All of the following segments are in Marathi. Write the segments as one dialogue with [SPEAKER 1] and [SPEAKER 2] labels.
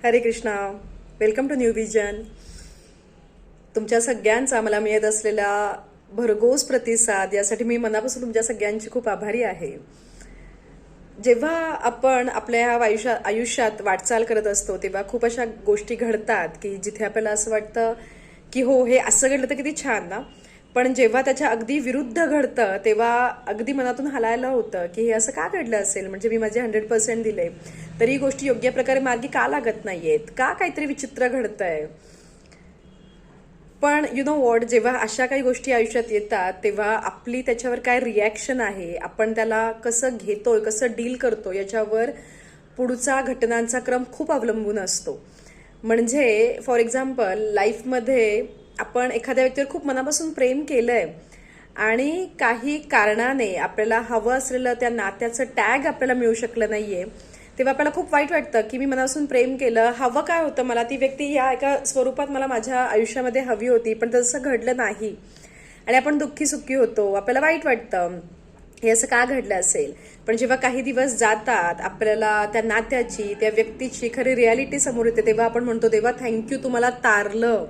[SPEAKER 1] हरे Krishna. Welcome to new vision. तुमच्या सगळ्यांचा मला मिळत असलेला भरघोस प्रतिसाद यासाठी मी मनापासून तुमच्या सगळ्यांची खूप आभारी आहे. जेव्हा आपण आपल्या आयुष्यात वाटचाल करत असतो तेव्हा खूप अशा गोष्टी घडतात की जिथे आपल्याला असं वाटतं की हो, हे असं घडलं तर किती छान ना. पण जेव्हा त्याच्या अगदी विरुद्ध घडतं तेव्हा अगदी मनातून हलायला होतं की हे असं का घडलं असेल. म्हणजे मी माझे 100% दिले तरी ही गोष्टी योग्य प्रकारे मार्गी का लागत नाहीयेत, का काहीतरी विचित्र घडतंय. पण यु नो वॉट, जेव्हा अशा काही गोष्टी आयुष्यात येतात तेव्हा आपली त्याच्यावर काय रिॲक्शन आहे, आपण त्याला कसं घेतोय, कसं डील करतो, याच्यावर पुढचा घटनांचा क्रम खूप अवलंबून असतो. म्हणजे फॉर एक्झाम्पल लाईफमध्ये आपण एखाद्या व्यक्तीवर खूप मनापासून प्रेम केलंय आणि काही कारणाने आपल्याला हवं असलेलं त्या नात्याचं टॅग आपल्याला मिळू शकलं नाहीये, तेव्हा आपल्याला खूप वाईट वाटतं की मी मनापासून प्रेम केलं, हवं काय होतं मला, ती व्यक्ती या एका स्वरूपात मला माझ्या आयुष्यामध्ये हवी होती पण तसं घडलं नाही आणि आपण दुःखी सुखी होतो, आपल्याला वाईट वाटतं हे असं का घडलं असेल. पण जेव्हा काही दिवस जातात आपल्याला त्या नात्याची, त्या व्यक्तीची खरी रियालिटी समोर येते तेव्हा आपण म्हणतो देवा थँक्यू, तू मला तारलं.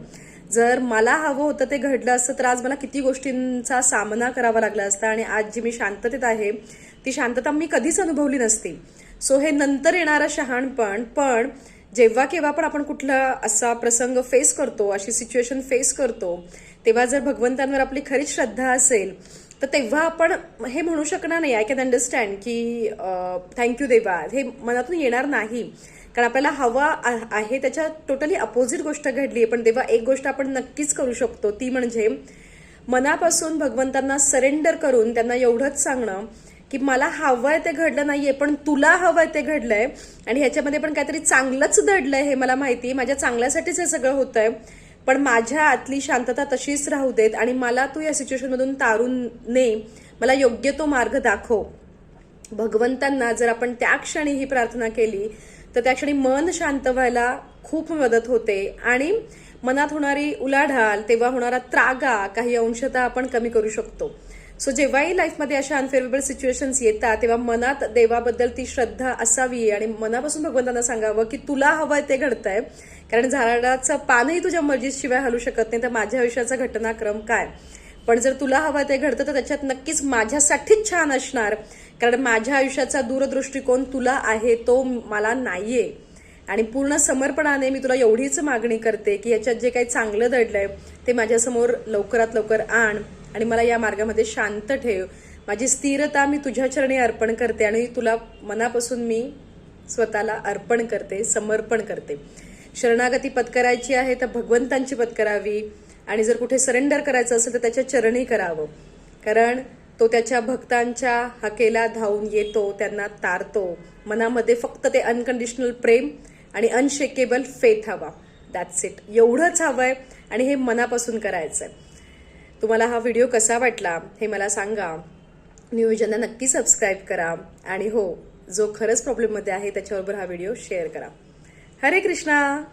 [SPEAKER 1] जर मला हवं होतं ते घडलं असतं तर आज मला किती गोष्टींचा सामना करावा लागला असता आणि आज जी मी शांततेत आहे ती शांतता मी कधीच अनुभवली नसती. सो हे नंतर येणारं शहाणपण. पण जेव्हा केव्हा पण आपण कुठला असा प्रसंग फेस करतो, अशी सिच्युएशन फेस करतो, तेव्हा जर भगवंतांवर आपली खरीच श्रद्धा असेल तर तेव्हा आपण हे म्हणू शकणार नाही आय कॅन अंडरस्टँड की थँक्यू देवा, हे मनातून येणार नाही. कारण आपल्याला हवा आहे त्याच्या टोटली अपोजिट गोष्ट घडली आहे. पण तेव्हा एक गोष्ट आपण नक्कीच करू शकतो, ती म्हणजे मनापासून भगवंतांना सरेंडर करून त्यांना एवढंच सांगणं की मला हवंय ते घडलं नाहीये पण तुला हवंय ते घडलंय आणि ह्याच्यामध्ये पण काहीतरी चांगलंच दडलंय हे मला माहिती, माझ्या चांगल्यासाठीच हे सगळं होतंय. पण माझ्या आतली शांतता तशीच राहू देत आणि मला तू या सिच्युएशनमधून तारून ने, मला योग्य तो मार्ग दाखव. भगवंतांना जर आपण त्या क्षणी ही प्रार्थना केली तर त्या क्षणी मन शांत व्हायला खूप मदत होते आणि मनात होणारी उलाढाल, तेव्हा होणारा त्रागा काही अंशतः आपण कमी करू शकतो. सो जेव्हाही लाईफमध्ये अशा अनफेवरेबल सिच्युएशन्स येतात तेव्हा मनात देवाबद्दल ती श्रद्धा असावी आणि मनापासून भगवंतांना सांगावं की तुला हवंय ते घडतंय. कारण झाडाचं पानही तुझ्या मर्जीशिवाय हलू शकत नाही, तर माझ्या आयुष्याचा घटनाक्रम काय. पण जर तुला हवंय ते घडतं तर त्याच्यात नक्कीच माझ्यासाठीच छान असणार. कारण माझ्या आयुष्याचा दूरदृष्टिकोन तुला आहे, तो मला नाहीये. आणि पूर्ण समर्पणाने मी तुला एवढीच मागणी करते की याच्यात जे काही चांगलं दडलंय ते माझ्यासमोर लवकरात लवकर आण आणि मला या मार्गामध्ये शांत ठेव. माझी स्थिरता मी तुझ्या चरणी अर्पण करते आणि तुला मनापासून मी स्वतःला अर्पण करते, समर्पण करते. शरणागती पत्करायची आहे तर भगवंतांची पत्करावी आणि जर कुठे सरेंडर करायचं असेल तर त्याच्या चरणी करावं. कारण तो त्याच्या भक्तांच्या हाकेला धावून येतो, त्यांना तारतो. मनामध्ये फक्त ते अनकंडिशनल प्रेम आणि अनशेकेबल फेथ हवा. That's it. एवढंच हवंय आणि हे मनापासून करायचंय. तुम्हाला हा व्हिडिओ कसा वाटला हे मला सांगा. न्यू विजनला नक्की सबस्क्राईब करा आणि हो, जो खरंच प्रॉब्लेममध्ये आहे त्याच्याबरोबर हा व्हिडिओ शेअर करा. हरे कृष्णा.